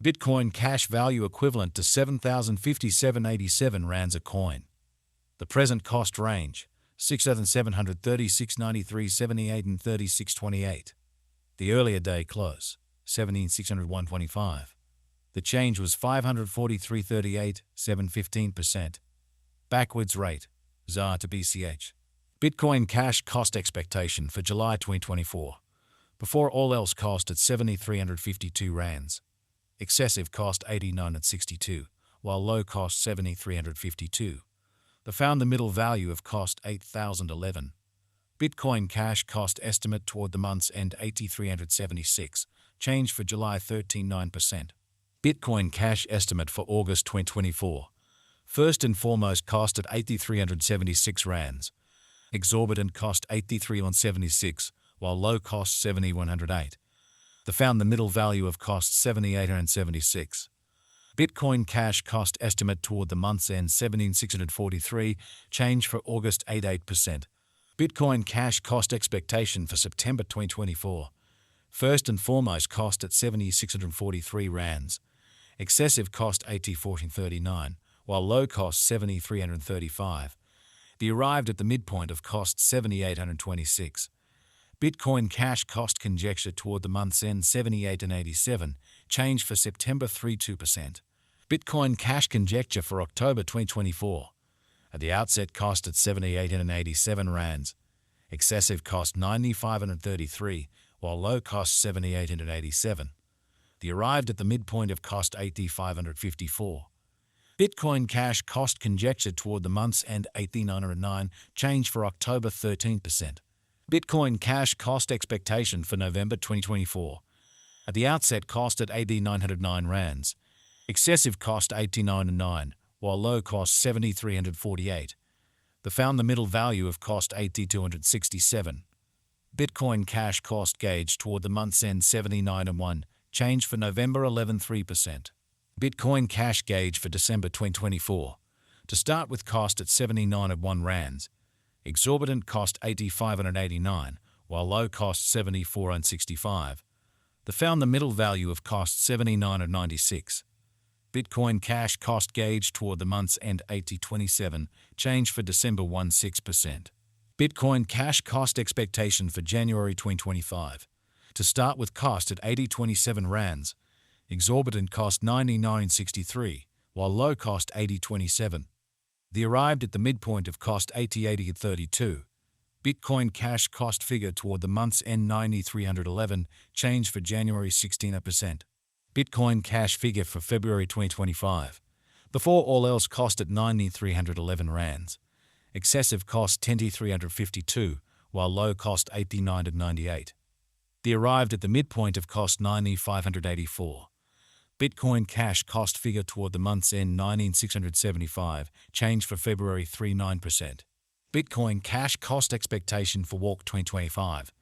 Bitcoin cash value equivalent to 7,057.87 rands a coin. The present cost range, 6,736.93.78 and 36.28. The earlier day close, 17,601.25. The change was 543.38, 7.15%. Backwards rate, ZAR to BCH. Bitcoin cash cost expectation for July 2024. Before all else cost at 7,352 rands. Excessive cost 89.62, while low cost 7,352. The found the middle value of cost 8,011. Bitcoin cash cost estimate toward the month's end 8,376. Change for July 13.9%. Bitcoin cash estimate for August 2024. First and foremost cost at 8,376 rands. Exorbitant cost 83.76, while low cost 70.108. The found the middle value of cost 78.76. Bitcoin cash cost estimate toward the month's end 17,643. Change for August 8.8%. Bitcoin cash cost expectation for September 2024. First and foremost cost at 7,643 rands. Excessive cost 80.1439, while low cost 7,335. The arrived at the midpoint of cost 7,826. Bitcoin cash cost conjecture toward the month's end 78.87. Change for September 3.2%. Bitcoin cash conjecture for October 2024. At the outset cost at 78.87 rands. Excessive cost 95.33, while low cost 78.87. The arrived at the midpoint of cost 80.554. Bitcoin cash cost conjecture toward the month's end 89.09. Change for October 13%. Bitcoin cash cost expectation for November 2024. At the outset cost at 8,909 rands. Excessive cost 89.9, while low cost 7,348. The found the middle value of cost 8,267. Bitcoin cash cost gauge toward the month's end 79.1. Change for November 11.3%. Bitcoin cash gauge for December 2024. To start with cost at 79.1 rands. Exorbitant cost 85.89, while low cost 74.65. The found the middle value of cost 79.96. Bitcoin cash cost gauge toward the month's end 80.27. Change for December 1.6%. Bitcoin cash cost expectation for January 2025. To start with cost at 80.27 rands. Exorbitant cost 99.63, while low cost 80.27. The arrived at the midpoint of cost 80.32. Bitcoin cash cost figure toward the month's end 9,311. Change for January 16%. Bitcoin cash figure for February 2025. Before all else cost at 9,311 rands. Excessive cost 10,352, while low cost 89.98. The arrived at the midpoint of cost 9,584. Bitcoin cash cost figure toward the month's end 19,675. Change for February 3.9%. Bitcoin cash cost expectation for Walk 2025.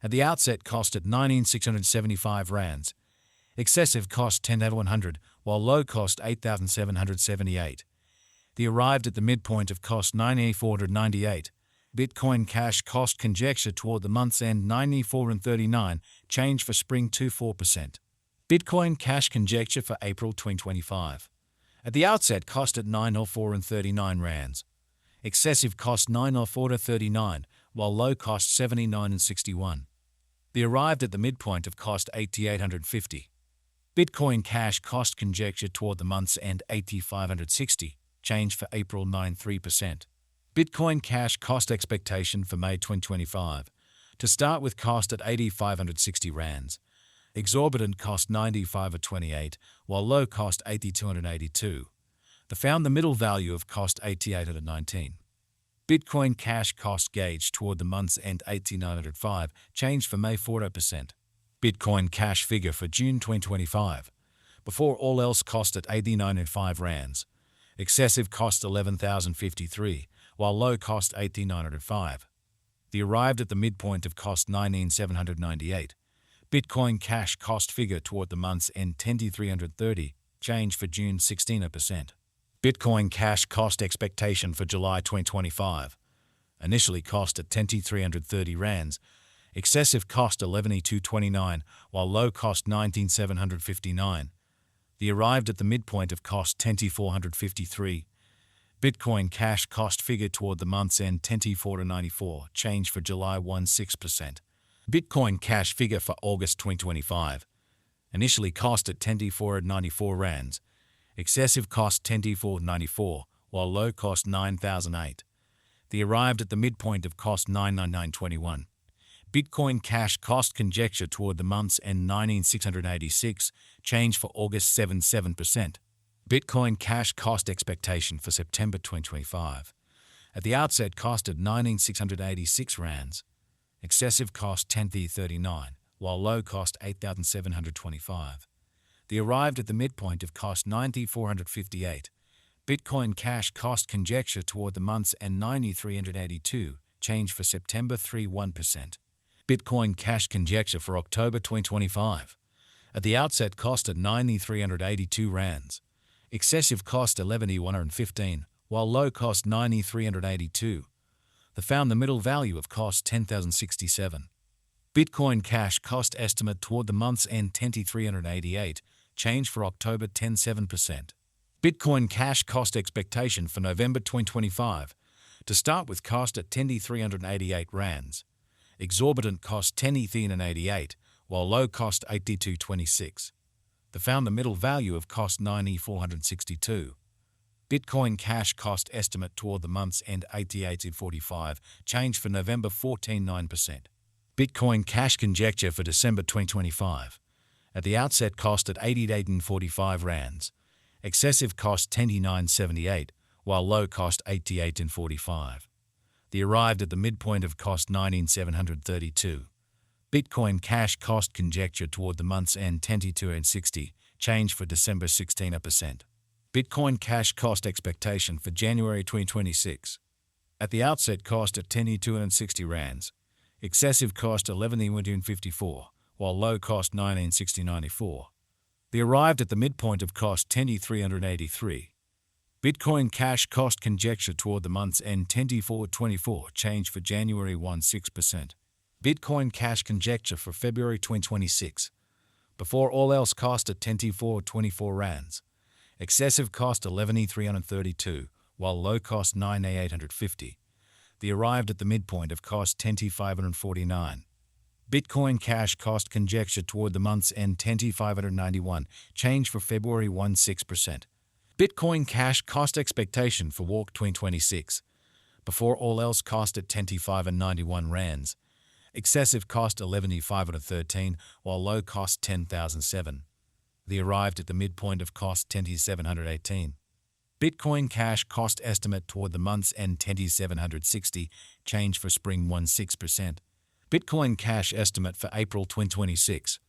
At the outset cost at 19,675 rands. Excessive cost 10,100, while low cost 8,778. The arrived at the midpoint of cost 9,498. Bitcoin cash cost conjecture toward the month's end 94.39. Change for spring 2.4%. Bitcoin cash conjecture for April 2025. At the outset cost at 904.39 rands. Excessive cost 904.39, while low cost 79.61. The arrived at the midpoint of cost 8,850. Bitcoin cash cost conjecture toward the month's end 8,560. Change for April 9.3%. Bitcoin cash cost expectation for May 2025. To start with cost at 8,560 rands. Exorbitant cost 95.28, while low cost 8,282. The found the middle value of cost 88.19. Bitcoin cash cost gauge toward the month's end 89.05. Change for May 40%. Bitcoin cash figure for June 2025. Before all else cost at 89.05 rands. Excessive cost 11,053, while low cost 89.05. The arrived at the midpoint of cost 19,798. Bitcoin cash cost figure toward the month's end 10,330. Change for June 16%. Bitcoin cash cost expectation for July 2025. Initially cost at 10,330 rands. Excessive cost 11,229, while low cost 19,759. The arrived at the midpoint of cost 10,453. Bitcoin cash cost figure toward the month's end 10,494, change for July 16%. Bitcoin cash figure for August 2025. Initially cost at 10,494 rands. Excessive cost 10,494, while low cost 9,008. The arrived at the midpoint of cost 99921. Bitcoin cash cost conjecture toward the month's end 19,686, change for August 7%. Bitcoin cash cost expectation for September 2025. At the outset cost at 19,686 rands. Excessive cost 10,039, while low cost 8,725. The arrived at the midpoint of cost 9,458. Bitcoin cash cost conjecture toward the month's end 9,382, change for September 1%. Bitcoin cash conjecture for October 2025. At the outset cost at 9,382 rands. Excessive cost 11,115, while low cost 9,382. The found the middle value of cost 10,067. Bitcoin cash cost estimate toward the month's end 10,388, change for October 10.7%. Bitcoin cash cost expectation for November 2025. To start with cost at 10,388 rands. Exorbitant cost 10,088, while low cost 82.26. The found the middle value of cost 9,462. Bitcoin cash cost estimate toward the month's end 88.45, change for November 14.9%. Bitcoin cash conjecture for December 2025. At the outset cost at 88.45 rands. Excessive cost 10.978, while low cost 88.45. The arrived at the midpoint of cost 19,732. Bitcoin cash cost conjecture toward the month's end 10.260, change for December 16%. Bitcoin cash cost expectation for January 2026. At the outset cost at 10.260 rands. Excessive cost 11.54, while low cost 19.6094. The arrived at the midpoint of cost 10.383. Bitcoin cash cost conjecture toward the month's end 10.424, change for January 16%. Bitcoin cash conjecture for February 2026. Before all else cost at 10.424 rands. Excessive cost 11.332, while low cost 9.850. The arrived at the midpoint of cost 10.549. Bitcoin cash cost conjecture toward the month's end 10.591, change for February 16%. Bitcoin cash cost expectation for Walk 2026. Before all else cost at 10.591 rands. Excessive cost 11.513, while low cost 10,007. The arrived at the midpoint of cost 10,718. Bitcoin cash cost estimate toward the month's end 10,760, change for spring 16%. Bitcoin cash estimate for April 2026.